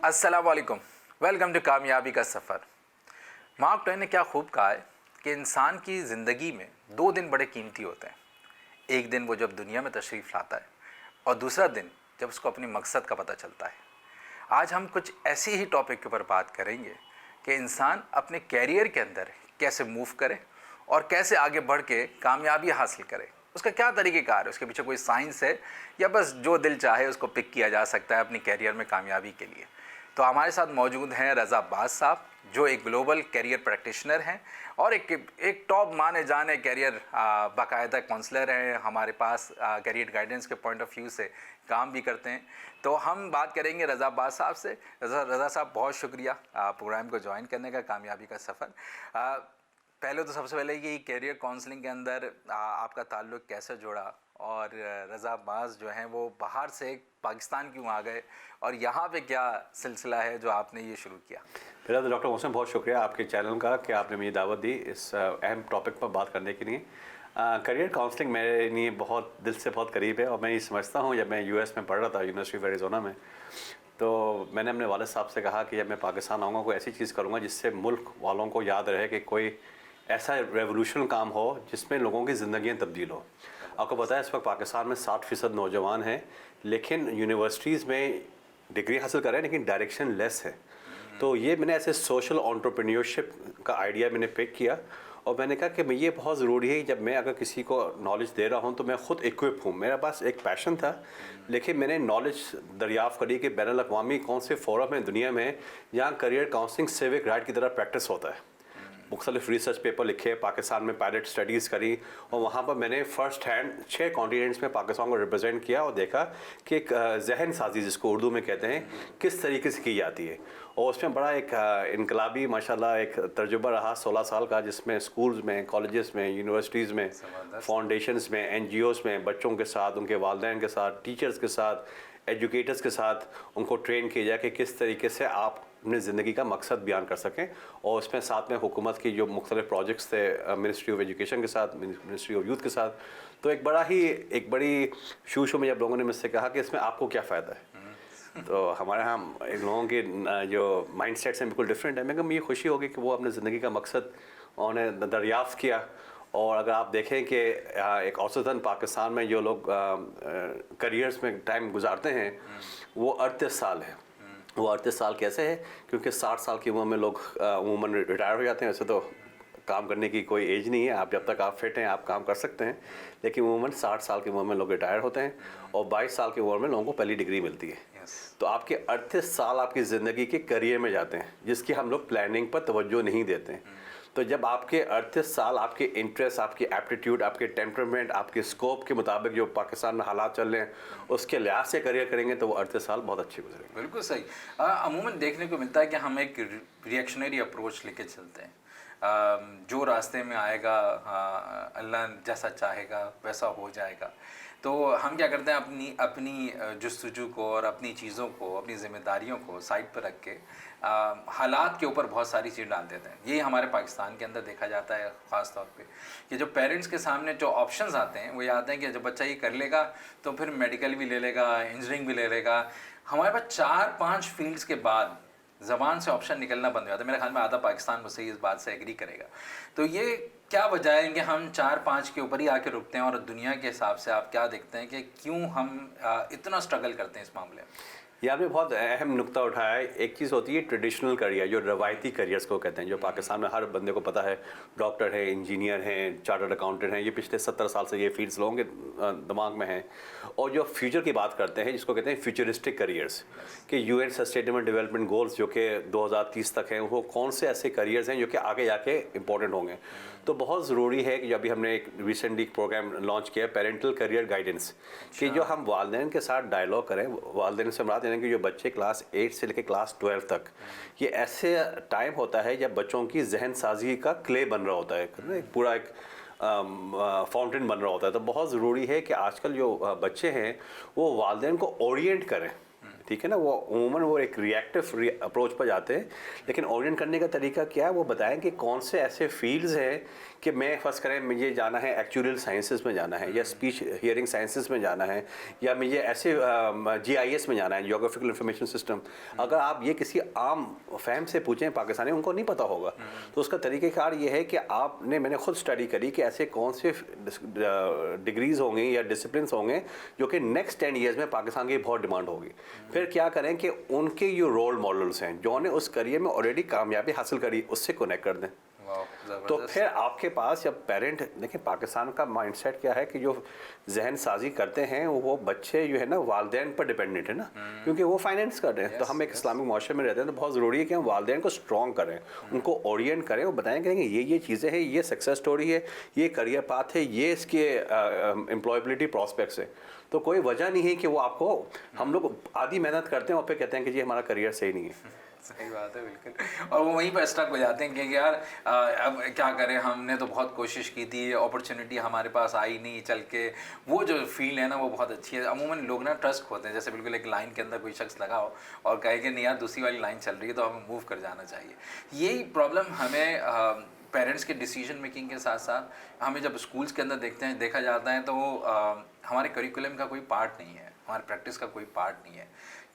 अस्सलाम वालेकुम। Welcome to कामयाबी का सफ़र। मार्क ट्वेन ने क्या खूब कहा है कि इंसान की ज़िंदगी में 2 दिन बड़े कीमती होते हैं। एक दिन वो जब दुनिया में तशरीफ़ लाता है और दूसरा दिन जब उसको अपनी मकसद का पता चलता है। आज हम कुछ ऐसे ही टॉपिक के ऊपर बात करेंगे कि इंसान अपने कैरियर के अंदर कैसे मूव करे और कैसे आगे बढ़ के कामयाबी हासिल करे। उसका क्या तरीक़ेकार है, उसके पीछे कोई साइंस है या बस जो दिल चाहे उसको पिक किया जा सकता है अपनी कैरियर में कामयाबी के लिए। तो हमारे साथ मौजूद हैं रज़ा अब्बास साहब, जो एक ग्लोबल कैरियर प्रैक्टिशनर हैं और एक टॉप माने जाने कैरियर बाकायदा काउंसलर हैं। हमारे पास कैरियर गाइडेंस के पॉइंट ऑफ व्यू से काम भी करते हैं। तो हम बात करेंगे रज़ा अब्बास साहब से। रज़ा साहब, बहुत शुक्रिया प्रोग्राम को ज्वाइन करने का, कामयाबी का सफ़र। पहले तो सबसे पहले कि कैरियर काउंसलिंग के अंदर आपका ताल्लुक़ कैसे जुड़ा और रज़ा अब्बास जो हैं वो बाहर से पाकिस्तान क्यों आ गए और यहाँ पे क्या सिलसिला है जो आपने ये शुरू किया? पहले तो डॉक्टर मोहसिन, बहुत शुक्रिया आपके चैनल का कि आपने मुझे दावत दी इस अहम टॉपिक पर बात करने के लिए। करियर काउंसलिंग मेरे लिए बहुत दिल से बहुत करीब है और मैं ये समझता हूँ, जब मैं यूएस में पढ़ रहा था यूनिवर्सिटी ऑफ एरिज़ोना में, तो मैंने अपने वालिद साहब से कहा कि जब मैं पाकिस्तान आऊँगा कोई ऐसी चीज़ करूँगा जिससे मुल्क वालों को याद रहे कि कोई ऐसा रेवोल्यूशन काम हो जिसमें लोगों की ज़िंदगियाँ तब्दील हो। आपको पता है इस वक्त पाकिस्तान में 60% नौजवान हैं, लेकिन यूनिवर्सिटीज़ में डिग्री हासिल कर रहे हैं लेकिन डायरेक्शन लेस है। तो ये मैंने ऐसे सोशल एंटरप्रेन्योरशिप का आइडिया मैंने पिक किया और मैंने कहा कि ये बहुत ज़रूरी है, जब मैं अगर किसी को नॉलेज दे रहा हूँ तो मैं ख़ुद इक्विप हूँ। मेरे पास एक पैशन था, लेकिन मैंने नॉलेज दरियाफ़्त करी कि बैनुल अक़वामी कौन से फोरम हैं दुनिया में जहाँ करियर काउंसलिंग सिविक राइट की तरह प्रैक्टिस होता है। मुख्तलिफ रिसर्च पेपर लिखे, पाकिस्तान में पायलट स्टडीज़ करी और वहाँ पर मैंने फ़र्स्ट हैंड 6 कॉन्टिनेंट्स में पाकिस्तान को रिप्रेजेंट किया और देखा कि एक जहन साजी जिसको उर्दू में कहते हैं किस तरीके से की जाती है। और उसमें बड़ा एक इनकलाबी माशाल्लाह एक तजुर्बा रहा 16 साल का, जिसमें स्कूल्स में, कॉलेजेस में, यूनिवर्सिटीज़ में, फाउंडेशंस में, एनजीओज़ में बच्चों के साथ, उनके वालिदैन के साथ, टीचर्स के साथ, एजुकेटर्स के साथ उनको ट्रेन किया जाए कि किस तरीके से आप अपनी ज़िंदगी का मकसद बयान कर सकें। और उसमें साथ में हुकूमत की जो मुख्तलिफ प्रोजेक्ट्स थे, मिनिस्ट्री ऑफ एजुकेशन के साथ, मिनिस्ट्री ऑफ यूथ के साथ। तो एक बड़ी शू में जब लोगों ने मुझसे कहा कि इसमें आपको क्या फ़ायदा है, तो हमारे यहाँ एक लोगों के जो माइंड सेट्स हैं बिल्कुल डिफरेंट है। मैं कहा मुझे खुशी होगी कि वो अपनी ज़िंदगी का मकसद उन्होंने दरियाफ़्त किया। और अगर आप देखें कि एक औसतन पाकिस्तान में जो लोग करियर्स में टाइम गुजारते हैं वो 38 साल है। वो 38 साल कैसे है? क्योंकि 60 साल की उम्र में लोग अमूमन रिटायर हो जाते हैं। वैसे तो काम करने की कोई एज नहीं है, आप जब तक आप फिट हैं आप काम कर सकते हैं, लेकिन अमूमन 60 साल की उम्र में लोग रिटायर होते हैं और 22 साल की उम्र में लोगों को पहली डिग्री मिलती है। तो आपके 38 साल आपकी ज़िंदगी के करियर में जाते हैं, जिसकी हम लोग प्लानिंग पर तवज्जो नहीं देते हैं। तो जब आपके 38 साल आपके इंटरेस्ट, आपकी एप्टीट्यूड, आपके टेम्परामेंट, आपके स्कोप के मुताबिक जो पाकिस्तान में हालात चल रहे हैं उसके लिहाज से करियर करेंगे तो वो 38 साल बहुत अच्छे गुजरेंगे। बिल्कुल सही। अमूमन देखने को मिलता है कि हम एक रिएक्शनरी अप्रोच लेके चलते हैं। जो रास्ते में आएगा अल्लाह जैसा चाहेगा वैसा हो जाएगा। तो हम क्या करते हैं, अपनी जुस्तजू को और अपनी चीज़ों को, अपनी ज़िम्मेदारियों को साइड पर रख के हालात के ऊपर बहुत सारी चीज़ डाल देते हैं। यही हमारे पाकिस्तान के अंदर देखा जाता है ख़ास तौर पे कि जो पेरेंट्स के सामने जो ऑप्शंस आते हैं वो ये आते हैं कि जब बच्चा ये कर लेगा तो फिर मेडिकल भी ले लेगा, इंजीनियरिंग भी ले लेगा। हमारे पास 4-5 फील्ड्स के बाद ज़बान से ऑप्शन निकलना बंद हो जाता है। मेरे ख्याल में आधा पाकिस्तान मुझसे इस बात से एग्री करेगा। तो ये क्या वजह है कि हम 4-5 के ऊपर ही आके रुकते हैं और दुनिया के हिसाब से आप क्या देखते हैं कि क्यों हम इतना स्ट्रगल करते हैं इस मामले में? ये आपने बहुत अहम नुक्ता उठाया है। एक चीज़ होती है ट्रेडिशनल करियर, जो रवायती करियर्स को कहते हैं, जो पाकिस्तान में हर बंदे को पता है, डॉक्टर है, इंजीनियर हैं, चार्टर्ड अकाउंटेंट हैं, ये पिछले 70 साल से ये फील्ड्स लोगों के दिमाग में हैं। और जो फ्यूचर की बात करते हैं जिसको कहते हैं फ्यूचरिस्टिक करियर्स, कि यूएन सस्टेनेबल डेवलपमेंट गोल्स जो कि 2030 तक हैं, वो कौन से ऐसे करियर्स हैं जो कि आगे जाके इंपॉर्टेंट होंगे। तो बहुत ज़रूरी है कि अभी हमने एक रिसेंटली प्रोग्राम लॉन्च किया पेरेंटल करियर गाइडेंस, कि जो हम वालिदैन के साथ डायलॉग करें। वालिदैन से मुराद यानी कि जो बच्चे क्लास 8 से लेकर क्लास 12 तक, ये ऐसे टाइम होता है जब बच्चों की जहन साजी का क्ले बन रहा होता है, पूरा एक फाउंटेन बन रहा होता है। तो बहुत ज़रूरी है कि आजकल जो बच्चे हैं वो वालिदैन को ओरिएंट करें ठीक है ना, वो उमूमन वो एक रिएक्टिव अप्रोच पर जाते हैं। लेकिन ओरिएंट करने का तरीका क्या है, वो बताएं कि कौन से ऐसे फील्ड्स हैं कि मैं फर्स्ट करें मुझे जाना है एक्चुअल साइंसेस में जाना है, या स्पीच हियरिंग साइंसेस में जाना है, या मुझे ऐसे GIS में जाना है, जियोग्राफिकल इंफॉर्मेशन सिस्टम। अगर आप ये किसी आम फैम से पूछें पाकिस्तानी, उनको नहीं पता होगा। तो उसका तरीक़ेकार ये है कि मैंने खुद स्टडी करी कि ऐसे कौन से डिग्रीज़ होंगे या डिसिप्लिन होंगे जो कि नेक्स्ट 10 ईयर्स में पाकिस्तान की बहुत डिमांड होगी। फिर क्या करें कि उनके जो रोल मॉडल्स हैं जो ने उस करियर में ऑलरेडी कामयाबी हासिल करी, उससे कनेक्ट कर दें। तो फिर आपके पास जब पेरेंट देखिए, पाकिस्तान का माइंडसेट क्या है कि जो जहन साजी करते हैं वो बच्चे जो है ना वालदेन पर डिपेंडेंट है ना, क्योंकि वो फाइनेंस कर रहे हैं। तो हम एक इस्लामिक माशरे में रहते हैं, तो बहुत ज़रूरी है कि हम वालदेन को स्ट्रॉन्ग करें, उनको ओरिएंट करें, वो बताएं कि ये चीज़ें हैं, ये सक्सेस स्टोरी है, ये करियर पाथ है, ये इसके एम्प्लॉयबिलिटी प्रॉस्पेक्ट्स है। तो कोई वजह नहीं है कि वो आपको, हम लोग आधी मेहनत करते हैं और फिर कहते हैं कि जी हमारा करियर सही नहीं है। सही बात है, बिल्कुल। और वो वहीं पर स्टक हो जाते हैं कि यार अब क्या करें, हमने तो बहुत कोशिश की थी, अपॉर्चुनिटी हमारे पास आई नहीं चल के। वो जो फील्ड है ना वो बहुत अच्छी है। अमूमन लोग ना ट्रस्ट खोते हैं, जैसे बिल्कुल एक लाइन के अंदर कोई शख्स लगा हो और कहे कि नहीं यार दूसरी वाली लाइन चल रही है तो हमें मूव कर जाना चाहिए। यही प्रॉब्लम हमें पेरेंट्स के डिसीजन मेकिंग के साथ साथ हमें जब स्कूल्स के अंदर देखा जाता है तो हमारे करिकुलम का कोई पार्ट नहीं है, हमारे प्रैक्टिस का कोई पार्ट नहीं है।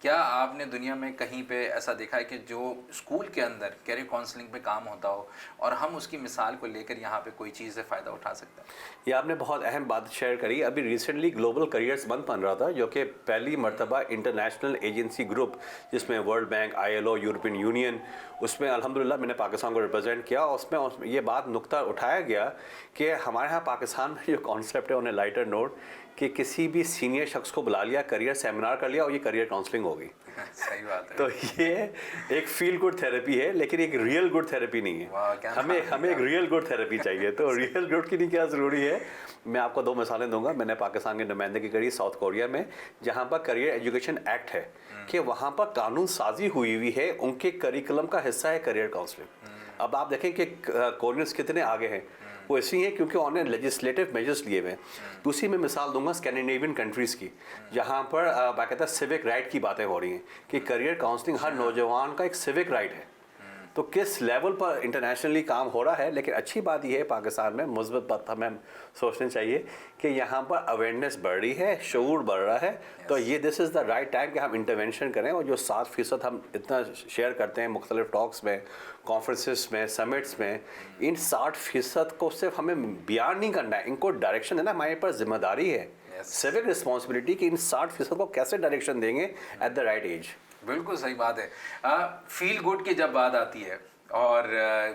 क्या आपने दुनिया में कहीं पे ऐसा देखा है कि जो स्कूल के अंदर कैरियर काउंसलिंग पे काम होता हो और हम उसकी मिसाल को लेकर यहाँ पे कोई चीज़ से फ़ायदा उठा सकते हैं? ये आपने बहुत अहम बात शेयर करी। अभी रिसेंटली ग्लोबल करियर्स मंथ बन रहा था, जो कि पहली मर्तबा इंटरनेशनल एजेंसी ग्रुप, जिसमें world bank, ILO, European union, उसमें अल्हम्दुलिल्लाह मैंने पाकिस्तान को रिप्रेजेंट किया। उसमें ये बात नुक्ता उठाया गया कि हमारे यहाँ पाकिस्तान में जो कॉन्सेप्ट है उन्हें लाइटर नोट कि किसी भी सीनियर शख्स को बुला लिया, करियर सेमिनार कर लिया और ये करियर काउंसलिंग हो गई। सही बात है। तो ये एक फील गुड थेरेपी है, लेकिन एक रियल गुड थेरेपी नहीं है। हमें एक रियल गुड थेरेपी चाहिए। तो रियल गुड की नहीं क्या ज़रूरी है, मैं आपको 2 मिसालें दूंगा। मैंने पाकिस्तान की नुमाइंदगी करी साउथ कोरिया में, जहाँ पर करियर एजुकेशन एक्ट है कि वहाँ पर कानून साजी हुई है, उनके करिकुलम का हिस्सा है करियर काउंसलिंग। अब आप देखें कि कोरियंस कितने आगे हैं, वो इसलिए है क्योंकि उन्होंने लेजिस्लेटिव मेजर्स लिए हुए हैं। दूसरी मैं मिसाल दूंगा स्कैंडिनेवियन कंट्रीज़ की, जहाँ पर बाकायदा सिविक राइट की बातें हो रही हैं कि करियर काउंसलिंग हर नौजवान का एक सिविक राइट है। तो किस लेवल पर इंटरनेशनली काम हो रहा है। लेकिन अच्छी बात यह है पाकिस्तान में मुस्बत बात हमें सोचनी चाहिए कि यहाँ पर अवेयरनेस बढ़ रही है, शऊर बढ़ रहा है। तो ये this is the right time कि हम इंटरवेंशन करें। और जो 7% हम इतना शेयर करते हैं मुख्तलिफ टॉक्स में, कॉन्फ्रेंसेस में, समिट्स में, इन 60% को सिर्फ हमें बयान नहीं करना है, इनको डायरेक्शन देना हमारे पर जिम्मेदारी है, सिविक रिस्पॉन्सिबिलिटी कि इन 60% को कैसे डायरेक्शन देंगे एट द राइट एज। बिल्कुल सही बात है। फील गुड की जब बात आती है और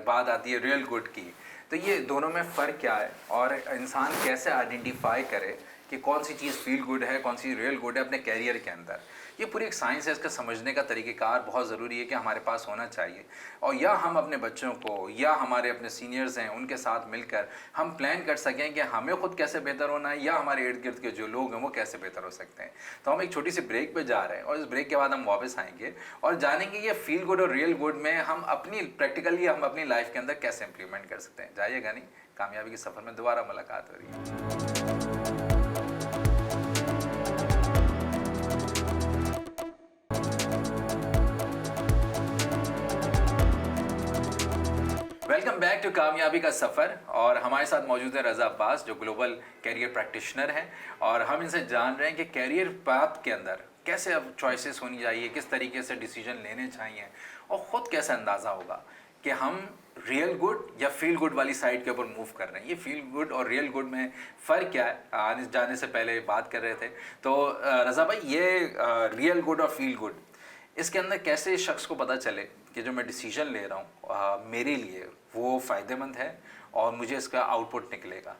बात आती है रियल गुड की, तो ये दोनों में फ़र्क क्या है और इंसान कैसे आइडेंटिफाई करे कि कौन सी चीज़ फील गुड है, कौन सी रियल गुड है अपने कैरियर के अंदर? ये पूरी एक साइंस है, इसका समझने का तरीक़ेकार बहुत ज़रूरी है कि हमारे पास होना चाहिए। और या हम अपने बच्चों को या हमारे अपने सीनियर्स हैं उनके साथ मिलकर हम प्लान कर सकें कि हमें ख़ुद कैसे बेहतर होना है या हमारे इर्द गिर्द के जो लोग हैं वो कैसे बेहतर हो सकते हैं। तो हम एक छोटी सी ब्रेक पे जा रहे हैं और इस ब्रेक के बाद हम वापस आएंगे और जानेंगे ये फील गुड और रियल गुड में हम अपनी लाइफ के अंदर कैसे इम्प्लीमेंट कर सकते हैं। जाइएगा नहीं, कामयाबी के सफ़र में दोबारा मुलाकात हो रही है। वेलकम बैक टू कामयाबी का सफ़र। और हमारे साथ मौजूद है रज़ा अब्बास, जो ग्लोबल कैरियर प्रैक्टिशनर हैं, और हम इनसे जान रहे हैं कि कैरियर पाथ के अंदर कैसे अब चॉइसेस होनी चाहिए, किस तरीके से डिसीजन लेने चाहिए और ख़ुद कैसे अंदाज़ा होगा कि हम रियल गुड या फील गुड वाली साइड के ऊपर मूव कर रहे हैं। ये फील गुड और रियल गुड में फ़र्क क्या है, आने जाने से पहले बात कर रहे थे। तो रज़ा भाई, ये रियल गुड और फील गुड, इसके अंदर कैसे शख्स को पता चले कि जो मैं डिसीजन ले रहा हूँ मेरे लिए वो फ़ायदेमंद है और मुझे इसका आउटपुट निकलेगा?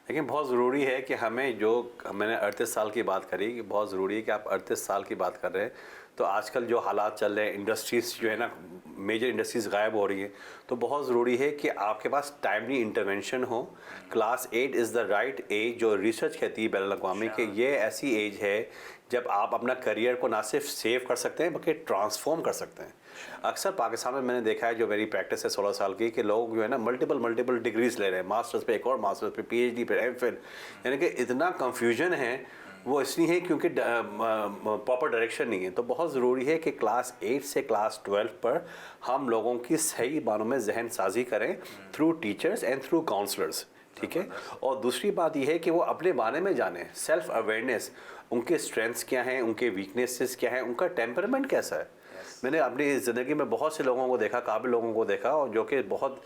लेकिन बहुत ज़रूरी है कि हमें, जो मैंने 38 साल की बात करी, कि बहुत ज़रूरी है कि आप 38 साल की बात कर रहे हैं, तो आजकल जो हालात चल रहे हैं, इंडस्ट्रीज़ जो है ना, मेजर इंडस्ट्रीज़ गायब हो रही हैं, तो बहुत ज़रूरी है कि आपके पास टाइमली इंटरवेंशन हो। Class 8 is the right age, जो रिसर्च कहती है बैनुल अक़वामी कि ये ऐसी एज है जब आप अपना करियर को ना सिर्फ सेव कर सकते हैं बल्कि ट्रांसफॉर्म कर सकते हैं। अक्सर पाकिस्तान में मैंने देखा है, जो मेरी प्रैक्टिस है 16 साल की, कि लोग जो है ना मल्टीपल डिग्रीज ले रहे हैं, मास्टर्स पे, एक और मास्टर्स पे, PhD पे, MPhil, यानी कि इतना कन्फ्यूजन है वो इसलिए है क्योंकि प्रॉपर डायरेक्शन नहीं है। तो बहुत ज़रूरी है कि क्लास 8 से क्लास 12 पर हम लोगों की सही मानों में जहन साजी करें through teachers and through counsellors, ठीक है। और दूसरी बात यह है कि वो अपने बारे में जाने, सेल्फ अवेयरनेस, उनके स्ट्रेंथ्स क्या हैं, उनके वीकनेसेस क्या हैं, उनका टेम्परामेंट कैसा है। मैंने अपनी ज़िंदगी में बहुत से लोगों को देखा, काबिल लोगों को देखा, और जो कि बहुत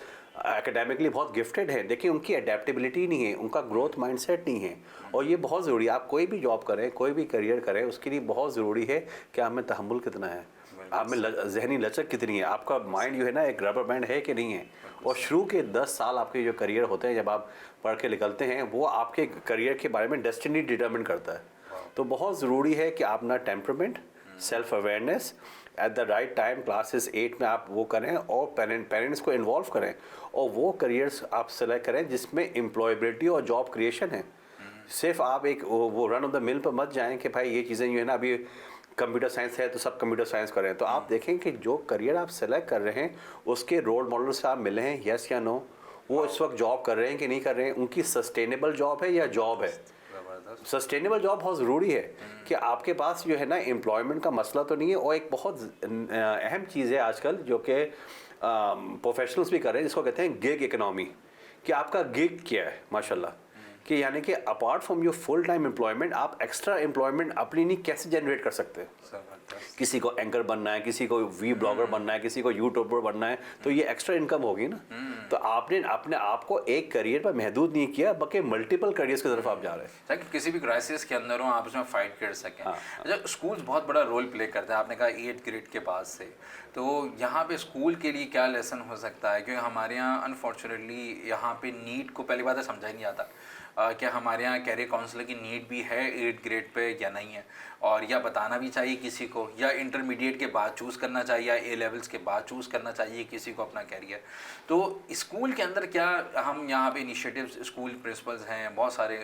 एकेडमिकली बहुत गिफ्टेड है, देखिए उनकी अडेप्टेबिलिटी नहीं है, उनका ग्रोथ माइंडसेट नहीं है। और ये बहुत ज़रूरी है, आप कोई भी जॉब करें, कोई भी करियर करें, उसके लिए बहुत ज़रूरी है कि आप में तहम्मुल कितना है, आप में जहनी लचक कितनी है, आपका माइंड जो है ना एक रबर बैंड है कि नहीं है। और शुरू के 10 साल आपके जो करियर होते हैं, जब आप पढ़ के निकलते हैं, वो आपके करियर के बारे में डेस्टिनी डिटरमिन करता है। तो बहुत ज़रूरी है कि आप अपना temperament, self awareness at the right time classes 8 में आप वो करें, और पेरेंट्स को इन्वॉल्व करें, और वो करियर्स आप सेलेक्ट करें जिसमें एम्प्लॉयबिलिटी और जॉब क्रिएशन है। सिर्फ आप एक वो रन ऑफ द मिल पर मत जाएं कि भाई ये चीज़ें जो है ना, अभी कंप्यूटर साइंस है तो सब कंप्यूटर साइंस करें। तो आप देखें कि जो करियर आप सेलेक्ट कर रहे हैं उसके रोल मॉडल से आप मिले हैं, यस या नो, वो इस वक्त जॉब कर रहे हैं कि नहीं कर रहे हैं, उनकी सस्टेनेबल जॉब है या जॉब है। सस्टेनेबल जॉब बहुत ज़रूरी है कि आपके पास जो है ना एम्प्लॉयमेंट का मसला तो नहीं है। और एक बहुत अहम चीज़ है आजकल जो कि प्रोफेशनल्स भी कर रहे हैं, जिसको कहते हैं गिग इकोनॉमी, कि आपका गिग क्या है माशाल्लाह, कि यानी कि apart from your full time employment आप एक्स्ट्रा एम्प्लॉयमेंट अपनी नहीं कैसे जनरेट कर सकते हैं। किसी को एंकर बनना है, किसी को वी ब्लॉगर बनना है, किसी को यूट्यूबर बनना है, तो ये एक्स्ट्रा इनकम होगी ना। तो आपने अपने आप को एक करियर पर महदूद नहीं किया, बल्कि मल्टीपल करियर्स की तरफ आप जा रहे हैं, ताकि किसी भी क्राइसिस के अंदर हो आप उसमें फाइट कर सकें। अच्छा, स्कूल्स बहुत बड़ा रोल प्ले करते हैं, आपने कहा 8th ग्रेड के बाद से, तो यहाँ पे स्कूल के लिए क्या लेसन हो सकता है? क्योंकि हमारे यहाँ अनफॉर्चुनेटली यहाँ पे नीट को पहली बात है समझा ही नहीं आता क्या हमारे यहाँ कैरियर काउंसलर की नीड भी है 8th ग्रेड पे या नहीं है, और या बताना भी चाहिए किसी को, या इंटरमीडिएट के बाद चूज़ करना चाहिए, या ए लेवल्स के बाद चूज़ करना चाहिए किसी को अपना कैरियर। तो स्कूल के अंदर क्या हम यहाँ पे इनिशिएटिव्स, स्कूल प्रिंसिपल्स हैं, बहुत सारे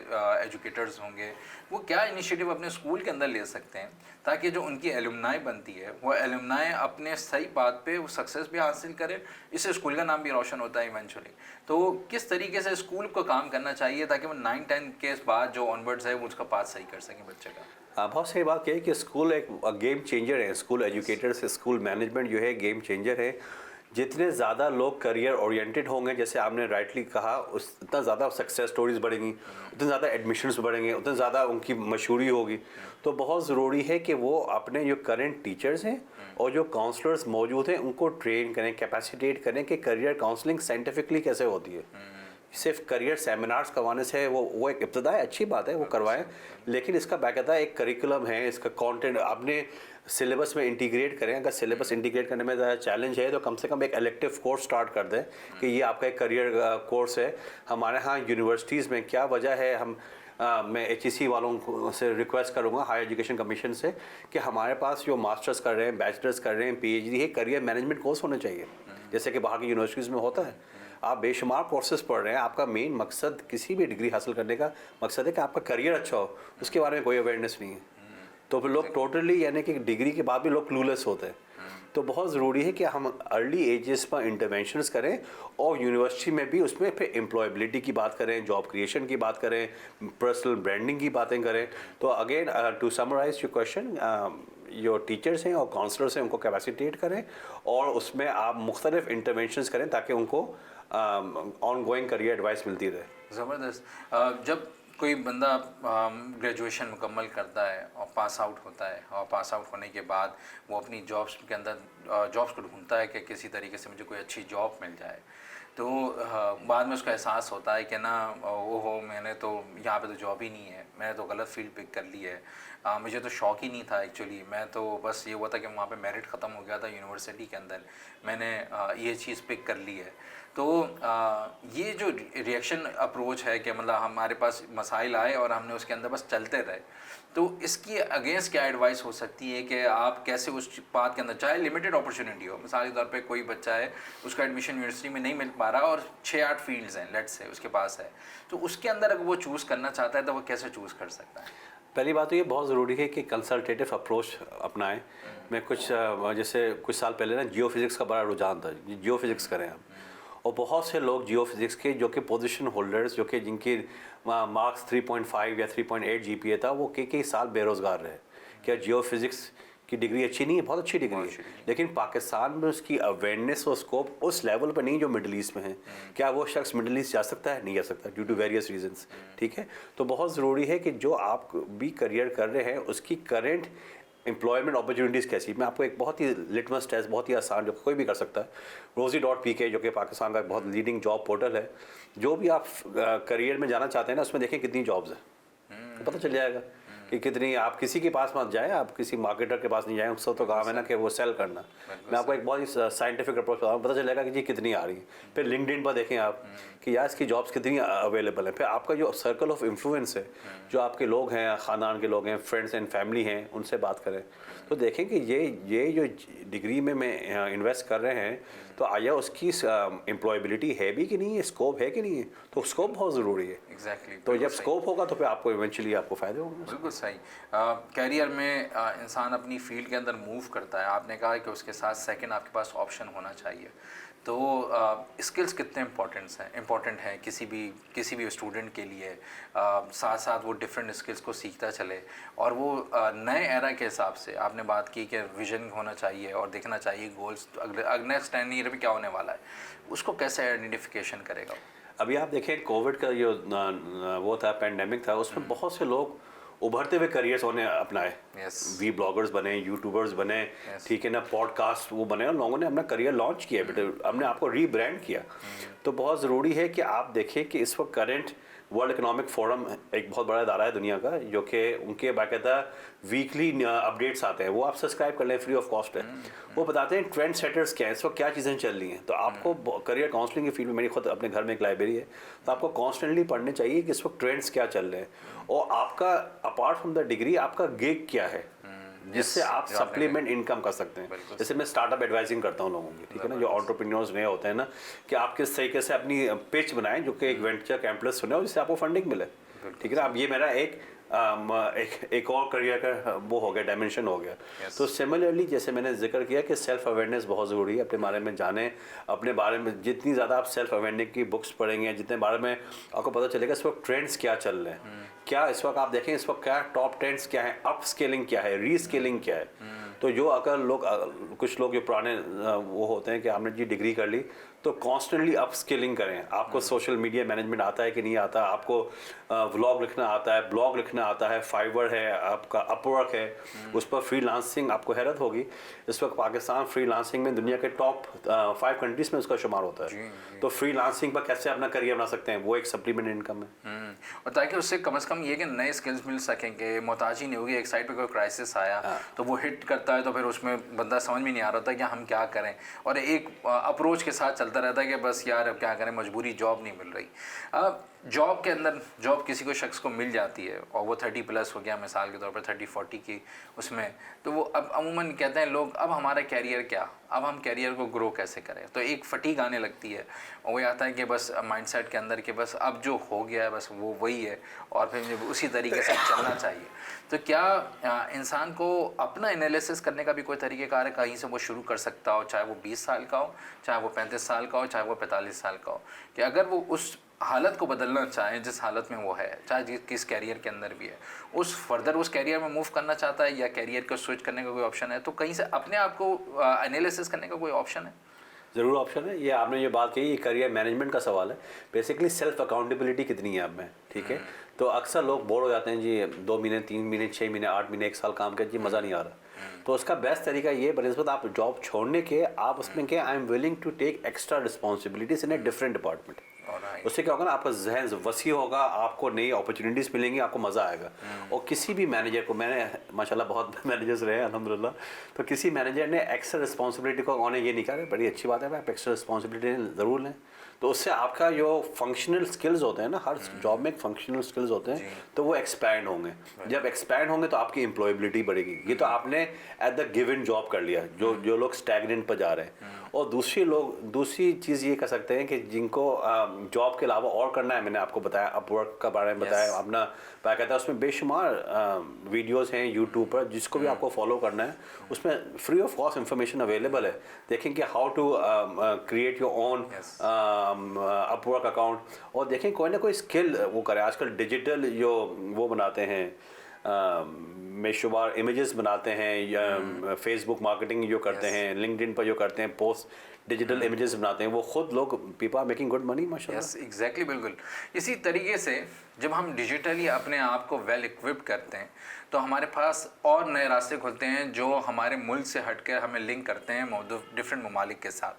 एजुकेटर्स होंगे, वो क्या इनिशिएटिव अपने स्कूल के अंदर ले सकते हैं ताकि जो उनकी एलुमनाई बनती है वो एलुमनाई अपने सही बात पे वो सक्सेस भी हासिल करे, इससे स्कूल का नाम भी रोशन होता है इवेंचुअली। तो किस तरीके से स्कूल को काम करना चाहिए ताकि वो 9-10 के बाद जो ऑनवर्ड्स है वो उसका पाथ सही कर सकें बच्चे का? बहुत सही बात है कि स्कूल एक गेम चेंजर है, स्कूल एजुकेटर्स, स्कूल मैनेजमेंट जो है गेम चेंजर है। जितने ज़्यादा लोग करियर ओरिएंटेड होंगे, जैसे आपने राइटली कहा, उतना ज़्यादा सक्सेस स्टोरीज़ बढ़ेंगी, उतने ज़्यादा एडमिशन्स बढ़ेंगे, उतने ज़्यादा उनकी मशहूरी होगी। तो बहुत ज़रूरी है कि वो अपने जो करंट टीचर्स हैं और जो काउंसलर्स मौजूद हैं उनको ट्रेन करें, कैपेसिटेट करें कि करियर काउंसलिंग साइंटिफिकली कैसे होती है। सिर्फ करियर सेमिनार्स करवाने से वो एक इब्तदा है, अच्छी बात है, वो करवाएं, लेकिन इसका बाकायदा एक करिकुलम है, इसका कंटेंट आपने सिलेबस में इंटीग्रेट करें। अगर सिलेबस इंटीग्रेट करने में ज़्यादा चैलेंज है तो कम से कम एक इलेक्टिव कोर्स स्टार्ट कर दें कि ये आपका एक करियर कोर्स है। हमारे यहाँ यूनिवर्सिटीज़ में क्या वजह है, मैं HEC वालों से रिक्वेस्ट करूँगा, हायर एजुकेशन कमीशन से, कि हमारे पास जो मास्टर्स कर रहे हैं, बैचलर्स कर रहे हैं, PhD है, करियर मैनेजमेंट कोर्स होने चाहिए, जैसे कि बाहर की यूनिवर्सिटीज़ में होता है। आप बेशुमार कोर्सेज पढ़ रहे हैं, आपका मेन मकसद किसी भी डिग्री हासिल करने का मकसद है कि आपका करियर अच्छा हो, उसके बारे में कोई अवेयरनेस नहीं है। तो फिर लोग टोटली, यानी कि डिग्री के बाद भी लोग क्लूलेस होते हैं। तो बहुत ज़रूरी है कि हम अर्ली एजेस पर इंटरवेंशंस करें, और यूनिवर्सिटी में भी उसमें फिर एम्प्लॉयबिलिटी की बात करें, जॉब क्रिएशन की बात करें, पर्सनल ब्रांडिंग की बातें करें। तो again to summarise your question, जो टीचर्स हैं और काउंसलर्स हैं उनको कैपेसिटेट करें, और उसमें आप मुख्तलिफ इंटरवेंशंस करें ताकि उनको ऑन गोइंग करियर एडवाइस मिलती रहे। ज़बरदस्त। जब कोई बंदा ग्रेजुएशन मुकम्मल करता है और पास आउट होता है, और पास आउट होने के बाद वो अपनी जॉब्स के अंदर जॉब्स को ढूंढता है कि किसी तरीके से मुझे कोई अच्छी जॉब मिल जाए, तो बाद में उसका एहसास होता है कि ना ओहो मैंने तो यहाँ पे तो जॉब ही नहीं है, मैंने तो गलत फील्ड पिक कर ली है, मुझे तो शौक ही नहीं था एक्चुअली, मैं तो बस ये हुआ था कि वहाँ पे मेरिट ख़त्म हो गया था यूनिवर्सिटी के अंदर, मैंने ये चीज़ पिक कर ली है। तो ये जो रिएक्शन अप्रोच है कि मतलब हमारे पास मसाइल आए और हमने उसके अंदर बस चलते रहे, तो इसकी अगेंस्ट क्या एडवाइस हो सकती है कि आप कैसे उस बात के अंदर, चाहे लिमिटेड अपॉर्चुनिटी हो, मिसाल के तौर पे कोई बच्चा है उसका एडमिशन यूनिवर्सिटी में नहीं मिल पा रहा और 6-8 फील्ड्स हैं लेट्स से उसके पास है, तो उसके अंदर अगर वो चूज़ करना चाहता है तो वो कैसे चूज़ कर सकता है? पहली बात तो ये बहुत ज़रूरी है कि कंसल्टेटिव अप्रोच अपनाएं। मैं जैसे कुछ साल पहले ना जियो फिज़िक्स का बड़ा रुझान था, जियो फिज़िक्स करें आप, और बहुत से लोग जियो फिजिक्स के जो कि पोजीशन होल्डर्स जो कि जिनकी मार्क्स 3.5 या 3.8 जीपीए था, वो कई साल बेरोज़गार रहे। क्या जियो फिजिक्स की डिग्री अच्छी नहीं है? बहुत अच्छी डिग्री है, लेकिन पाकिस्तान में उसकी अवेयरनेस और स्कोप उस लेवल पर नहीं जो मिडिल ईस्ट में है। क्या वो शख्स मिडिल ईस्ट जा सकता है? नहीं जा सकता, ड्यू टू वेरियस रीजंस। ठीक है, तो बहुत ज़रूरी है कि जो आप भी करियर कर रहे हैं उसकी करेंट एम्प्लॉयमेंट अपॉर्चुनिटीज़ कैसी। मैं आपको एक बहुत ही लिटमस टेस्ट, बहुत ही आसान, जो कोई भी कर सकता है, rosie.pk जो कि पाकिस्तान का बहुत लीडिंग जॉब पोर्टल है, जो भी आप करियर में जाना चाहते हैं ना, उसमें देखें कितनी जॉब्स हैं, तो पता चल जाएगा कि कितनी। आप किसी के पास मत जाएं, आप किसी मार्केटर के पास नहीं जाएं, उसका तो काम है ना कि वो सेल करना। मैं आपको एक बहुत ही साइंटिफिक अप्रोच बता रहा हूँ, पता चलेगा कि जी कितनी आ रही है। फिर लिंक्डइन पर देखें आप कि यार इसकी जॉब्स कितनी अवेलेबल है। फिर आपका जो सर्कल ऑफ इन्फ्लुएंस है, जो आपके लोग हैं, ख़ानदान के लोग हैं, फ्रेंड्स एंड फैमिली हैं, उनसे बात करें तो देखें कि ये जो डिग्री में इन्वेस्ट कर रहे हैं, तो आया उसकी एम्प्लॉयबिलिटी है भी कि नहीं है, स्कोप है कि नहीं है। तो स्कोप बहुत ज़रूरी है। एग्जैक्टली तो जब स्कोप होगा तो फिर आपको इवेंचुअली आपको फ़ायदे होंगे। बिल्कुल सही। कैरियर में इंसान अपनी फील्ड के अंदर मूव करता है। आपने कहा कि उसके साथ सेकंड आपके पास ऑप्शन होना चाहिए। तो स्किल्स कितने इम्पोर्टेंट हैं किसी भी स्टूडेंट के लिए। साथ साथ वो डिफरेंट स्किल्स को सीखता चले और वो नए एरा के हिसाब से, आपने बात की कि विजन होना चाहिए और देखना चाहिए गोल्स अगले नेक्स्ट 10 ईयर में क्या होने वाला है, उसको कैसे आइडेंटिफिकेशन करेगा। अभी आप देखें कोविड का जो वो था, पेंडेमिक था, उसमें बहुत से लोग उभरते हुए करियर्स होने अपनाए। वी ब्लॉगर्स बने, यूट्यूबर्स बने, ठीक है ना, पॉडकास्ट वो बने, और लोगों ने अपना करियर लॉन्च किया, बेटे हमने आपको रीब्रांड किया। तो बहुत ज़रूरी है कि आप देखें कि इस वक्त करंट वर्ल्ड इकोनॉमिक फोरम एक बहुत बड़ा इदारा है दुनिया का, जो कि उनके बाकायदा वीकली अपडेट्स आते हैं, वो आप सब्सक्राइब कर लें, फ्री ऑफ कॉस्ट है। वो बताते हैं ट्रेंड सेटर्स क्या है, इस वक्त क्या चीज़ें चल रही हैं। तो आपको करियर काउंसलिंग की फील्ड में, मेरी खुद अपने घर में एक लाइब्रेरी है, तो आपको कॉन्स्टेंटली पढ़ने चाहिए कि इस वक्त ट्रेंड्स क्या चल रहे हैं, और आपका अपार्ट फ्रॉम द डिग्री आपका गिग क्या है जिससे आप सप्लीमेंट इनकम कर सकते हैं। जैसे मैं स्टार्टअप एडवाइजिंग करता हूँ लोगों की, ठीक है ना, जो एंटरप्रेन्योर्स नए होते हैं ना, कि आप किस तरीके से अपनी पिच बनाएं जो कि एक वेंचर कैपिटलिस्ट सुने, जिससे आपको फंडिंग मिले। ठीक है ना, अब ये मेरा एक और करियर का वो हो गया, डायमेंशन हो गया। तो सिमिलरली जैसे मैंने जिक्र किया कि सेल्फ अवेयरनेस बहुत ज़रूरी है, अपने बारे में जानें, अपने बारे में जितनी ज़्यादा आप सेल्फ अवेयरनेस की बुक्स पढ़ेंगे, जितने बारे में आपको पता चलेगा इस वक्त ट्रेंड्स क्या चल रहे हैं, क्या इस वक्त आप देखें इस वक्त क्या टॉप ट्रेंड्स क्या है, अप स्केलिंग क्या है, री स्केलिंग क्या है। तो जो अगर लोग, कुछ लोग जो पुराने वो होते हैं कि आपने जी डिग्री कर ली, तो कॉन्स्टेंटली अप स्किलिंग करें। आपको सोशल मीडिया मैनेजमेंट आता है कि नहीं आता, आपको व्लॉग लिखना आता है, ब्लॉग लिखना आता है, फाइवर है, आपका अपवर्क है, उस पर फ्रीलांसिंग, आपको हैरत होगी इस वक्त पाकिस्तान फ्रीलांसिंग में दुनिया के टॉप 5 कंट्रीज़ में उसका शुमार होता है। तो फ्रीलांसिंग पर कैसे अपना करियर बना सकते हैं, वो एक सप्लीमेंट इनकम है। और ताकि उससे कम से कम ये कि नए स्किल्स मिल सकेंगे, मोहताजी नहीं होगी। एक साइड पे कोई क्राइसिस आया तो वो हिट करता है, तो फिर उसमें बंदा समझ में नहीं आ रहा था कि हम क्या करें, और एक अप्रोच के साथ चलता रहता है कि बस यार अब क्या करें, मजबूरी, जॉब नहीं मिल रही। जॉब के अंदर जॉब किसी को शख्स को मिल जाती है और वो 30+ हो गया, मिसाल के तौर पर 30-40 की उसमें, तो वो अब अमूमन कहते हैं लोग, अब हमारा कैरियर क्या, अब हम कैरियर को ग्रो कैसे करें। तो एक फटीग आने लगती है और वो आता है कि बस माइंडसेट के अंदर कि बस अब जो हो गया है बस वो वही है और फिर मुझे उसी तरीके से चलना चाहिए। तो क्या इंसान को अपना एनालिसिस करने का भी कोई तरीक़ेकार है, कहीं से वो शुरू कर सकता हो, चाहे वो 20 साल का हो, चाहे वो 35 साल का हो, चाहे वो 45 साल का हो, कि अगर वो उस हालत को बदलना चाहें जिस हालत में वो है, चाहे किस कैरियर के अंदर भी है, उस फर्दर उस कैरियर में मूव करना चाहता है या कैरियर को स्विच करने का कोई ऑप्शन है, तो कहीं से अपने आप को एनालिसिस करने का कोई ऑप्शन है? ज़रूर ऑप्शन है। ये आपने जो बात कही, ये करियर मैनेजमेंट का सवाल है। बेसिकली सेल्फ अकाउंटेबिलिटी कितनी है आप में, ठीक है। तो अक्सर लोग बोर हो जाते हैं जी, 2 महीने, 3 महीने, 6 महीने, 8 महीने, 1 साल काम कर, जी मज़ा नहीं आ रहा। तो उसका बेस्ट तरीका ये बनस्बत आप जॉब छोड़ने के, आप उसमें क्या, I am willing to take extra responsibilities in a different department. उससे क्या होगा ना, आपका जहन वसी होगा, आपको नई अपॉर्चुनिटीज़ मिलेंगी, आपको मज़ा आएगा। और किसी भी मैनेजर को, मैंने माशाल्लाह बहुत मैनेजर्स रहे हैं अल्हम्दुलिल्लाह, तो किसी मैनेजर ने एक्स्ट्रा रिस्पॉन्सिबिलिटी को उन्होंने ये नहीं कहा, बड़ी अच्छी बात है, आप एक्स्ट्रा रिस्पॉन्सिबिलिटी ज़रूर लें। तो उससे आपका जो फंक्शनल स्किल्स होते हैं ना, हर जॉब में फंक्शनल स्किल्स होते हैं, तो वो एक्सपैंड होंगे। जब एक्सपैंड होंगे तो आपकी एम्प्लॉयबिलिटी बढ़ेगी। ये तो आपने एट द गिवन जॉब कर लिया, जो लोग स्टैगनेंट पर जा रहे हैं। और दूसरी चीज़ ये कर सकते हैं कि जिनको जॉब के अलावा और करना है, मैंने आपको बताया अपवर्क का बारे में बताया, अपना क्या कहता है उसमें बेशुमार वीडियोस हैं यूट्यूब पर, जिसको भी आपको फॉलो करना है उसमें free of cost information available है। देखें कि how to create your own Upwork account, और देखें कोई ना कोई स्किल वो करें। आजकल डिजिटल जो वो बनाते हैं बेशुमार इमेजेस बनाते हैं, या फेसबुक मार्केटिंग जो करते हैं, लिंक्डइन पर जो करते हैं पोस्ट डिजिटल इमेजेस बनाते हैं, वो खुद लोग people are making good money माशाल्लाह। यस एग्जैक्टली, बिल्कुल इसी तरीके से जब हम डिजिटली अपने आप को वेल इक्विप्ड करते हैं तो हमारे पास और नए रास्ते खुलते हैं जो हमारे मुल्क से हटकर हमें लिंक करते हैं डिफरेंट ममालिक के साथ,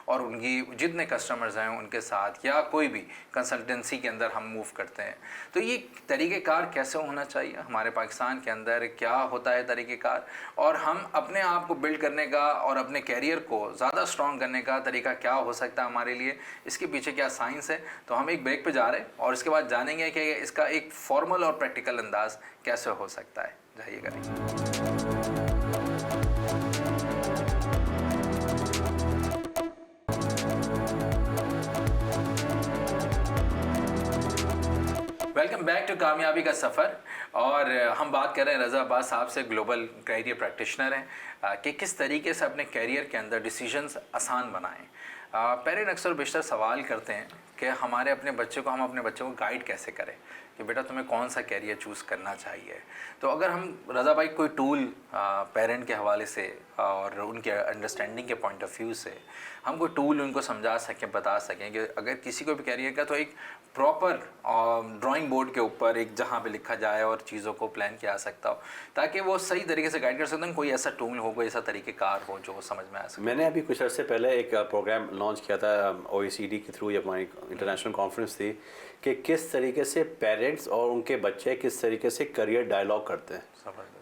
और उनकी जितने कस्टमर्स हैं उनके साथ, या कोई भी कंसल्टेंसी के अंदर हम मूव करते हैं। तो ये तरीक़ेकार कैसे होना चाहिए हमारे पाकिस्तान के अंदर, क्या होता है तरीक़ेकार, और हम अपने आप को बिल्ड करने का और अपने कैरियर को ज़्यादा स्ट्रॉन्ग करने का तरीका क्या हो सकता है हमारे लिए, इसके पीछे क्या साइंस है। तो हम एक ब्रेक पे जा रहे हैं और इसके बाद जानेंगे कि इसका एक फॉर्मल और प्रैक्टिकल अंदाज कैसे हो सकता है। जाइएगा नहीं। वेलकम बैक टू कामयाबी का सफ़र, और हम बात कर रहे हैं रज़ा अब्बास साहब से, ग्लोबल कैरियर प्रैक्टिशनर हैं, कि किस तरीके से अपने कैरियर के अंदर डिसीजंस आसान बनाएं। पेरेंट अक्सर बेशतर सवाल करते हैं कि हम अपने बच्चे को गाइड कैसे करें कि बेटा तुम्हें कौन सा कैरियर चूज़ करना चाहिए। तो अगर हम रज़ा भाई कोई टूल पेरेंट के हवाले से और उनके अंडरस्टैंडिंग के पॉइंट ऑफ व्यू से हम कोई टूल उनको समझा सकें, बता सकें कि अगर किसी को भी कैरियर का, तो एक प्रॉपर ड्राइंग बोर्ड के ऊपर एक जहाँ पे लिखा जाए और चीज़ों को प्लान किया जा सकता हो, ताकि वो सही तरीके से गाइड कर सकते हैं। कोई ऐसा टूल हो, कोई ऐसा तरीक़ेकार हो जो समझ में आ सके। मैंने अभी कुछ अर्से पहले एक प्रोग्राम लॉन्च किया था OECD के थ्रू, जब हमारी इंटरनेशनल कॉन्फ्रेंस थी, कि किस तरीके से पेरेंट्स और उनके बच्चे किस तरीके से करियर डायलॉग करते हैं।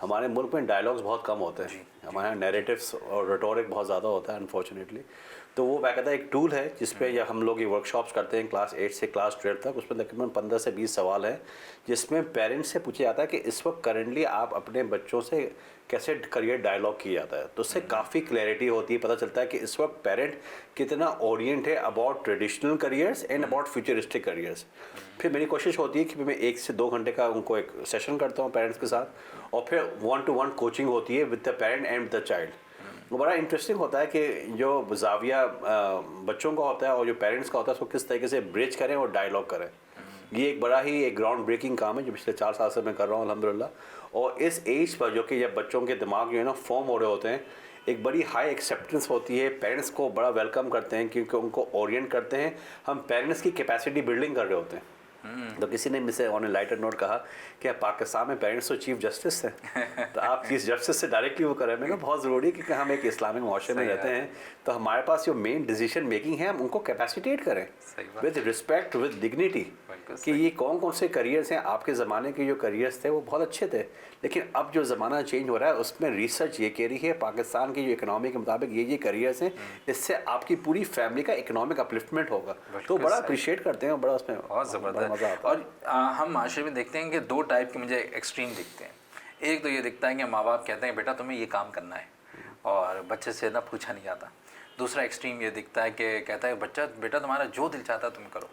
हमारे मुल्क में डायलॉग्स बहुत कम होते हैं, हमारे यहाँ नैरेटिव्स और रेटोरिक बहुत ज़्यादा होता है अनफॉर्चुनेटली। तो वो कहता है एक टूल है जिसपे या हम लोग ये वर्कशॉप्स करते हैं क्लास 8 से क्लास 12 तक, उसमें तकरीबन 15 से 20 सवाल हैं जिसमें पेरेंट्स से पूछा जाता है कि इस वक्त करेंटली आप अपने बच्चों से कैसे करियर डायलॉग किया जाता है। तो उससे काफ़ी क्लैरिटी होती है, पता चलता है कि इस वक्त पेरेंट कितना ओरिएंट है about traditional careers and about futuristic careers. फिर मेरी कोशिश होती है कि मैं 1 से 2 घंटे का उनको एक सेशन करता हूँ पेरेंट्स के साथ, और फिर 1-to-1 कोचिंग होती है with the parent and the child. वो बड़ा इंटरेस्टिंग होता है कि जो जाविया बच्चों का होता है और जो पेरेंट्स का होता है उसको किस तरीके से ब्रिज करें और डायलॉग करें। ये एक बड़ा ही एक ग्राउंड ब्रेकिंग काम है जो पिछले 4 साल से मैं कर रहा हूँ अल्हम्दुलिल्लाह। और इस एज पर जो कि जब बच्चों के दिमाग जो है ना फॉर्म हो रहे होते हैं, एक बड़ी हाई एक्सेप्टेंस होती है, पेरेंट्स को बड़ा वेलकम करते हैं क्योंकि उनको ओरिएंट करते हैं, हम पेरेंट्स की कैपेसिटी बिल्डिंग कर रहे होते हैं। तो किसी ने मुझसे ऑन ए लाइटर नोट कहा कि पाकिस्तान में पेरेंट्स तो चीफ जस्टिस हैं, तो आप चीफ जस्टिस से डायरेक्टली वो करें। मैंने बहुत ज़रूरी है क्योंकि हम एक इस्लामिक माशरे में रहते हैं, तो हमारे पास जो मेन डिसीजन मेकिंग है हम उनको कैपेसिटेट करें विद रिस्पेक्ट, विद डिग्निटी, कि ये कौन कौन से करियर्स हैं। आपके ज़माने के जो करियर्स थे वो बहुत अच्छे थे, लेकिन अब जो ज़माना चेंज हो रहा है उसमें रिसर्च ये कह रही है पाकिस्तान की जो इकनॉमी के मुताबिक ये करियर्स हैं, इससे आपकी पूरी फैमिली का इकनॉमिक अपलिफ्टमेंट होगा। तो बड़ा अप्रिशिएट करते हैं, बड़ा उसमें बहुत ज़बरदस्त। और हम माशरे में देखते हैं कि 2 टाइप के मुझे एक्सट्रीम दिखते हैं। एक तो ये दिखता है कि माँ बाप कहते हैं बेटा तुम्हें ये काम करना है और बच्चे से ना पूछा नहीं जाता। दूसरा एक्सट्रीम ये दिखता है कि कहता है बेटा तुम्हारा जो दिल चाहता है तुम करो।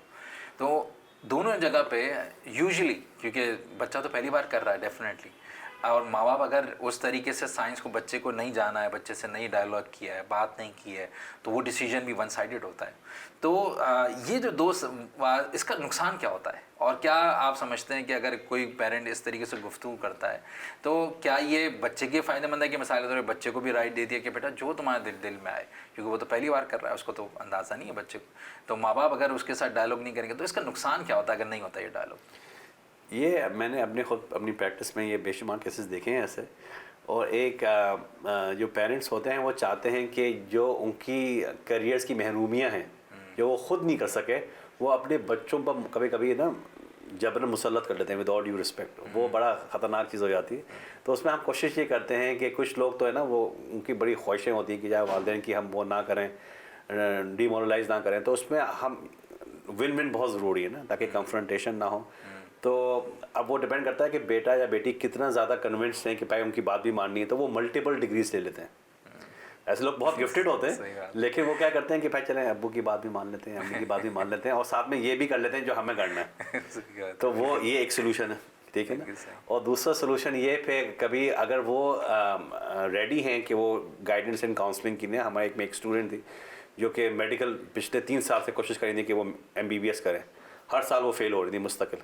तो दोनों जगह पे यूजुअली, क्योंकि बच्चा तो पहली बार कर रहा है डेफिनेटली, और माँ बाप अगर उस तरीके से साइंस को बच्चे को नहीं जाना है, बच्चे से नहीं डायलॉग किया है, बात नहीं की है, तो वो डिसीजन भी वन साइडेड होता है। तो ये जो इसका नुकसान क्या होता है, और क्या आप समझते हैं कि अगर कोई पेरेंट इस तरीके से गुफ्तगू करता है तो क्या ये बच्चे के फ़ायदेमंद है कि मिसाल के तौर पर बच्चे को भी राइट दे दिया कि बेटा जो तुम्हारे दिल में आए, क्योंकि वो तो पहली बार कर रहा है, उसको तो अंदाज़ा नहीं है बच्चे को। तो माँ बाप अगर उसके साथ डायलॉग नहीं करेंगे तो इसका नुकसान क्या होता है अगर नहीं होता ये डायलॉग? ये मैंने अपनी प्रैक्टिस में ये बेशुमार केसेस देखे हैं ऐसे। और एक जो पेरेंट्स होते हैं वो चाहते हैं कि जो उनकी करियर्स की महरूमियाँ हैं जो वो ख़ुद नहीं कर सके, वो अपने बच्चों पर कभी कभी ना जबरन मुसल्लत कर लेते हैं विदाउट ड्यू रिस्पेक्ट। वो बड़ा ख़तरनाक चीज़ हो जाती है। तो उसमें हम कोशिश ये करते हैं कि कुछ लोग तो है ना वो उनकी बड़ी ख्वाहिशें होती हैं कि चाहे वालिदैन की हम वो ना करें, डिमोरलाइज ना करें। तो उसमें हम विन विन बहुत ज़रूरी है ना, ताकि कन्फ्रंटेशन ना हो। तो अब वो डिपेंड करता है कि बेटा या बेटी कितना ज़्यादा कन्विंस्ड हैं कि भाई उनकी बात भी माननी है, तो वो मल्टीपल डिग्रीज ले लेते हैं। ऐसे लोग बहुत गिफ्टेड होते सही हैं, बात। लेकिन वो क्या करते हैं कि भाई चलें अब्बू की बात भी मान लेते हैं, अम्मी की बात भी मान लेते हैं, और साथ में ये भी कर लेते हैं जो हमें करना है। सही बात तो है। वो ये एक सोल्यूशन है, ठीक है ना। बिल्कुल सही। और दूसरा सोल्यूशन ये फिर कभी अगर वो रेडी हैं कि वो गाइडेंस एंड काउंसलिंग के लिए, हमारे एक स्टूडेंट थी जो कि मेडिकल पिछले 3 साल से कोशिश कर रही थी कि वो MBBS करें, हर साल वो फेल हो रही थी मुस्तकिल,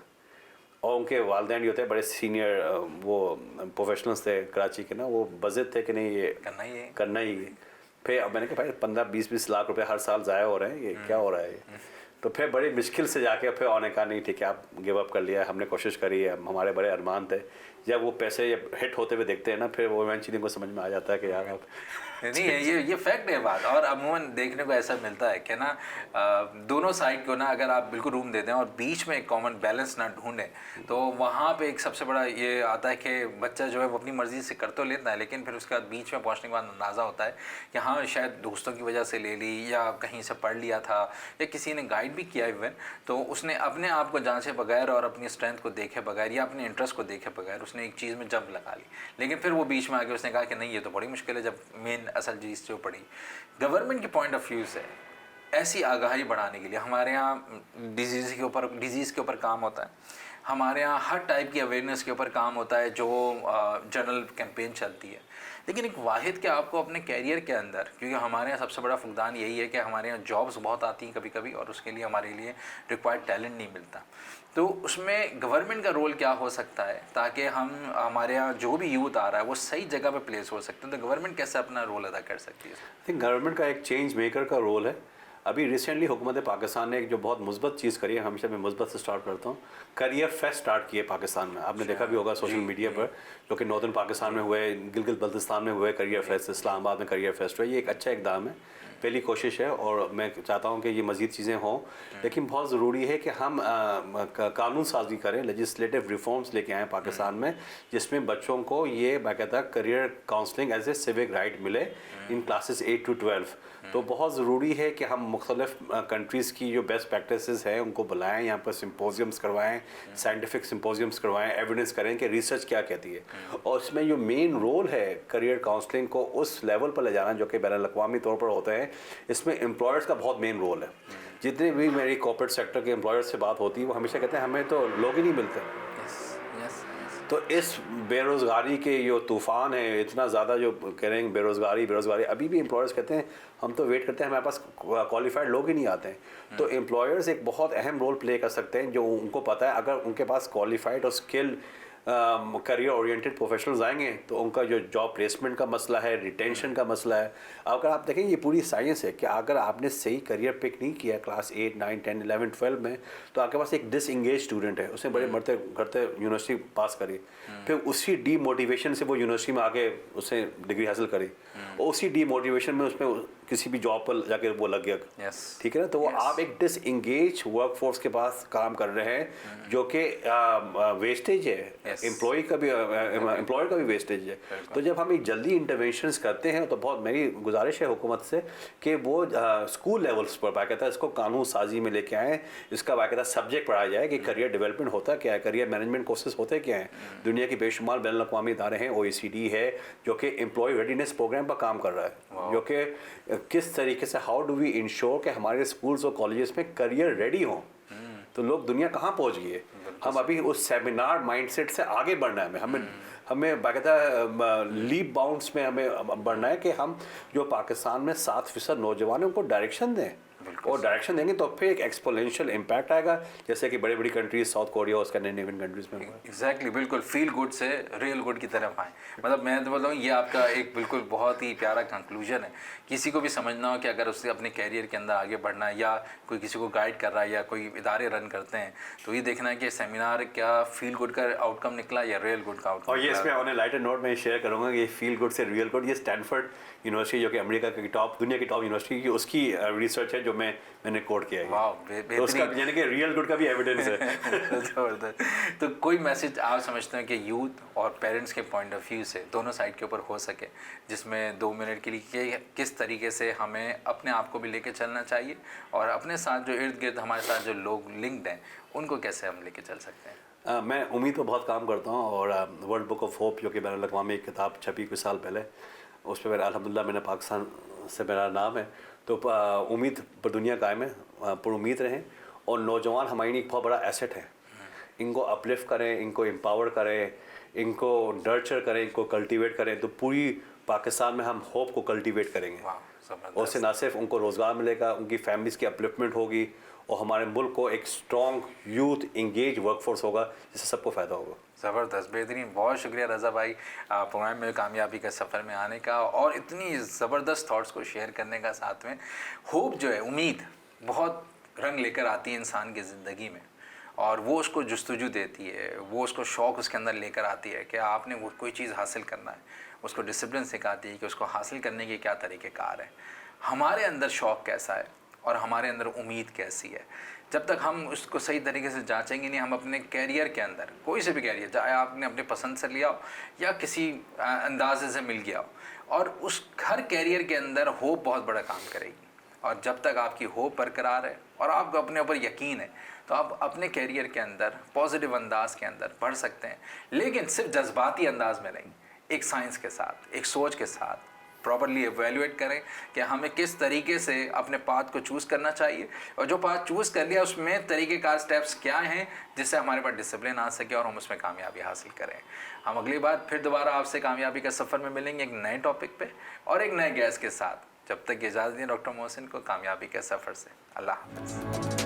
और उनके वालदैन जो थे बड़े सीनियर वो प्रोफेशनल्स थे कराची के ना, वो बज़िद थे कि नहीं ये करना ही है। करना ही है। फिर अब मैंने कहा भाई 15-20 लाख रुपए हर साल ज़ाया हो रहे हैं, ये क्या हो रहा है ये। तो फिर बड़ी मुश्किल से जाके फिर उन्होंने कहा नहीं ठीक है आप गिव अप कर लिया, हमने कोशिश करी है, हमारे बड़े अरमान थे। जब वो पैसे हिट होते हुए देखते हैं ना, फिर वो इवेंचुअली को समझ में आ जाता है कि यार आप नहीं है, ये फैक्ट है बात। और अमूमन देखने को ऐसा मिलता है कि ना दोनों साइड को ना अगर आप बिल्कुल रूम दे दें और बीच में एक कॉमन बैलेंस ना ढूंढें, तो वहाँ पे एक सबसे बड़ा ये आता है कि बच्चा जो है वो अपनी मर्ज़ी से कर तो लेता है, लेकिन फिर उसके बाद बीच में पहुँचने के बाद अंदाज़ा होता है कि हाँ शायद दोस्तों की वजह से ले ली, या कहीं से पढ़ लिया था, या किसी ने गाइड भी किया इवन, तो उसने अपने आप को जांचे बगैर और अपनी स्ट्रेंथ को देखे बगैर या अपने इंटरेस्ट को देखे बगैर उसने एक चीज़ में जंप लगा ली। लेकिन फिर वो बीच में आके उसने कहा कि नहीं ये तो बड़ी मुश्किल है, जब मेन असल चीज़ जो पड़ी। गवर्नमेंट के पॉइंट ऑफ व्यू से ऐसी आगाही बढ़ाने के लिए हमारे यहाँ डिजीज़ के ऊपर काम होता है, हमारे यहाँ हर टाइप की अवेयरनेस के ऊपर काम होता है, जो जनरल कैंपेन चलती है। लेकिन एक वाहिद के आपको अपने कैरियर के अंदर, क्योंकि हमारे यहाँ सबसे बड़ा फुकदान यही है कि हमारे यहाँ जॉब्स बहुत आती हैं कभी कभी और उसके लिए हमारे लिए रिक्वायर्ड टैलेंट नहीं मिलता, तो उसमें गवर्नमेंट का रोल क्या हो सकता है ताकि हम हमारे यहाँ जो भी यूथ आ रहा है वो सही जगह पे प्लेस हो सकते हैं, तो गवर्नमेंट कैसे अपना रोल अदा कर सकती है? आई थिंक गवर्नमेंट का एक चेंज मेकर का रोल है। अभी रिसेंटली हुकूमत पाकिस्तान ने एक जो बहुत मुस्बत चीज़ करी है, हमेशा मैं मुस्बत से स्टार्ट करता हूँ, करियर फेस्ट स्टार्ट किए पाकिस्तान में। आपने देखा भी होगा सोशल मीडिया पर, जो कि नॉर्दर्न पाकिस्तान में हुए, गिलगित बल्तिस्तान में हुए करियर फेस्ट, इस्लामाबाद में करियर फेस्ट हुए। ये एक अच्छा इकदाम है, पहली कोशिश है, और मैं चाहता हूँ कि ये मज़ीद चीज़ें हों। लेकिन बहुत ज़रूरी है कि हम कानून साजी करें, लेजिस्लेटिव रिफॉर्म्स लेके आएँ पाकिस्तान में, जिसमें बच्चों को ये बाकायदा career counselling as a civic right मिले इन क्लासेस 8 to 12। तो बहुत ज़रूरी है कि हम मुख्तलिफ कंट्रीज़ की जो बेस्ट प्रैक्टिसेस हैं उनको बुलाएं, यहाँ पर सिम्पोजियम्स करवाएं, साइंटिफिक सिम्पोजियम्स करवाएं, एविडेंस करें कि रिसर्च क्या कहती है। और इसमें जो मेन रोल है करियर काउंसलिंग को उस लेवल पर ले जाना जो कि बैनुल-अक़वामी तौर पर होते हैं, इसमें एम्प्लॉयर्स का बहुत मेन रोल है। जितने भी मेरी कॉर्पोरेट सेक्टर के एम्प्लॉयर्स से बात होती है, वो हमेशा कहते हैं हमें तो लोग ही नहीं मिलते। तो इस बेरोज़गारी के जो तूफ़ान है, इतना ज़्यादा जो कह रहे हैं बेरोज़गारी, अभी भी एम्प्लॉयर्स कहते हैं हम तो वेट करते हैं, हमारे पास क्वालिफाइड लोग ही नहीं आते हैं। तो एम्प्लॉयर्स एक बहुत अहम रोल प्ले कर सकते हैं, जो उनको पता है अगर उनके पास क्वालिफाइड और स्किल्ड करियर ओरिएंटेड प्रोफेशनल्स आएंगे तो उनका जो जॉब प्लेसमेंट का मसला है, रिटेंशन का मसला है। अगर आप देखें ये पूरी साइंस है कि अगर आपने सही करियर पिक नहीं किया क्लास 8, 9, 10, 11, 12 में, तो आपके पास एक डिसएंगेज स्टूडेंट है, उसने बड़े मरते करते यूनिवर्सिटी पास करी, फिर उसी डीमोटिवेशन से वो यूनिवर्सिटी में आके उसने डिग्री हासिल करी, और उसी डीमोटिवेशन में उसमें किसी भी जॉब पर जाके वो लग गया। ठीक है ना। तो वो आप एक डिसएंगेज वर्कफोर्स के पास काम कर रहे हैं, जो कि वेस्टेज है, एम्प्लॉय का भी एम्प्लॉयर का भी वेस्टेज है। तो जब हम एक जल्दी इंटरवेंशंस करते हैं, तो बहुत मेरी गुजारिश है हुकूमत से कि वो स्कूल लेवल्स पर बाकायदा इसको कानून साजी में लेके आएँ, इसका बाकायदा सब्जेक्ट पढ़ाया जाए कि करियर डेवलपमेंट होता क्या है, करियर मैनेजमेंट कोर्सेज होते क्या हैं। दुनिया की बेशुमार बैनुल-अक़वामी इदारे हैं, OECD है जो कि एम्प्लॉय रेडीनेस प्रोग्राम पर काम कर रहा है, जो कि किस तरीके से हाउ डू वी इंश्योर कि हमारे स्कूल्स और कॉलेजेस में करियर रेडी हों। तो लोग दुनिया कहाँ पहुँच गई है, हम अभी उस सेमिनार माइंडसेट से आगे बढ़ना है। हमें बाकायदा लीप बाउंड्स में हमें बढ़ना है कि हम जो पाकिस्तान में 7% नौजवान हैं उनको डायरेक्शन दें, और डायरेक्शन देंगे तो फिर एक एक्सपोनेंशियल इम्पैक्ट आएगा, जैसे कि बड़ी बड़ी कंट्रीज साउथ कोरिया और स्कैंडिनेवियन कंट्रीज में। एग्जैक्टली, बिल्कुल फील गुड से रियल गुड की तरफ आए। मतलब मैं तो बोलता हूँ ये आपका एक बिल्कुल बहुत ही प्यारा कंक्लूजन है। किसी को भी समझना हो कि अगर उससे अपने कैरियर के अंदर आगे बढ़ना है, या कोई किसी को गाइड कर रहा है, या कोई इदारे रन करते हैं, तो ये देखना है कि सेमिनार क्या फील गुड का आउटकम निकला या रियल गुड का आउटकम। और ये इसमें ऑन ए लाइटर नोट में शेयर करूँगा कि ये फील गुड से रियल गुड, ये स्टैनफोर्ड यूनिवर्सिटी जो कि अमेरिका की दुनिया की टॉप यूनिवर्सिटी की, उसकी रिसर्च है जो मैंने कोट किया है। वाह, तो उसका यानी कि रियल गुड का भी एविडेंस है। ज़बरदस्त। तो कोई मैसेज आप समझते हैं कि यूथ और पेरेंट्स के पॉइंट ऑफ व्यू से दोनों साइड के ऊपर हो सके, जिसमें 2 मिनट के लिए कि किस तरीके से हमें अपने आप को भी लेके चलना चाहिए, और अपने साथ जो इर्द गिर्द हमारे साथ जो लोग लिंक्ड हैं उनको कैसे हम लेके चल सकते हैं? मैं उम्मीद तो बहुत काम करता हूँ, और वर्ल्ड बुक ऑफ होप जो कि बैनुल-अक़वामी किताब छपी कुछ साल पहले, उस पर मेरा अल्हम्दुलिल्लाह मैंने पाकिस्तान से मेरा नाम है। तो उम्मीद पर दुनिया कायम है, पर उम्मीद रहें। और नौजवान हमारी लिए एक बहुत बड़ा एसेट है। इनको अपलिफ्ट करें, इनको एम्पावर करें, इनको नर्चर करें, इनको कल्टीवेट करें, तो पूरी पाकिस्तान में हम होप को कल्टीवेट करेंगे। वाह, और ज़बरदस्त। उससे ना सिर्फ उनको रोज़गार मिलेगा, उनकी फैमिलीज़ की अपलिफ्टमेंट होगी और हमारे मुल्क को एक स्ट्रॉन्ग यूथ इंगेज वर्कफोर्स होगा, जिससे सबको फ़ायदा होगा। ज़बरदस्त, बेहतरीन। बहुत शुक्रिया रज़ा भाई प्रोग्राम में कामयाबी का सफ़र में आने का और इतनी ज़बरदस्त थॉट्स को शेयर करने का। साथ में होप जो है, उम्मीद बहुत रंग लेकर आती है इंसान की ज़िंदगी में और वो उसको जुस्तजू देती है, वो उसको शौक़ उसके अंदर लेकर आती है कि आपने वो कोई चीज़ हासिल करना है, उसको डिसिप्लिन सिखाती है कि उसको हासिल करने के क्या तरीक़ेकार हैं, हमारे अंदर शौक़ कैसा है और हमारे अंदर उम्मीद कैसी है। जब तक हम उसको सही तरीके से जांचेंगे नहीं, हम अपने कैरियर के अंदर कोई से भी कैरियर, चाहे आपने अपने पसंद से लिया हो या किसी अंदाजे से मिल गया हो, और उस हर कैरियर के अंदर होप बहुत बड़ा काम करेगी। और जब तक आपकी होप बरकरार है और आपको अपने ऊपर यकीन है, तो आप अपने कैरियर के अंदर पॉजिटिव अंदाज के अंदर बढ़ सकते हैं, लेकिन सिर्फ जज्बाती अंदाज में नहीं, एक साइंस के साथ, एक सोच के साथ प्रॉपरली एवेल्युएट करें कि हमें किस तरीके से अपने पाथ को चूज़ करना चाहिए, और जो पाथ चूज़ कर लिया उसमें तरीक़ेकार स्टेप्स क्या हैं जिससे हमारे पास डिसिप्लिन आ सके और हम उसमें कामयाबी हासिल करें। हम अगली बार फिर दोबारा आपसे कामयाबी का सफ़र में मिलेंगे एक नए टॉपिक पे और एक नए गेस्ट के साथ। जब तक इजाज़त दें डॉक्टर मोहसिन को कामयाबी के सफ़र से। अल्लाह हाफ़िज़।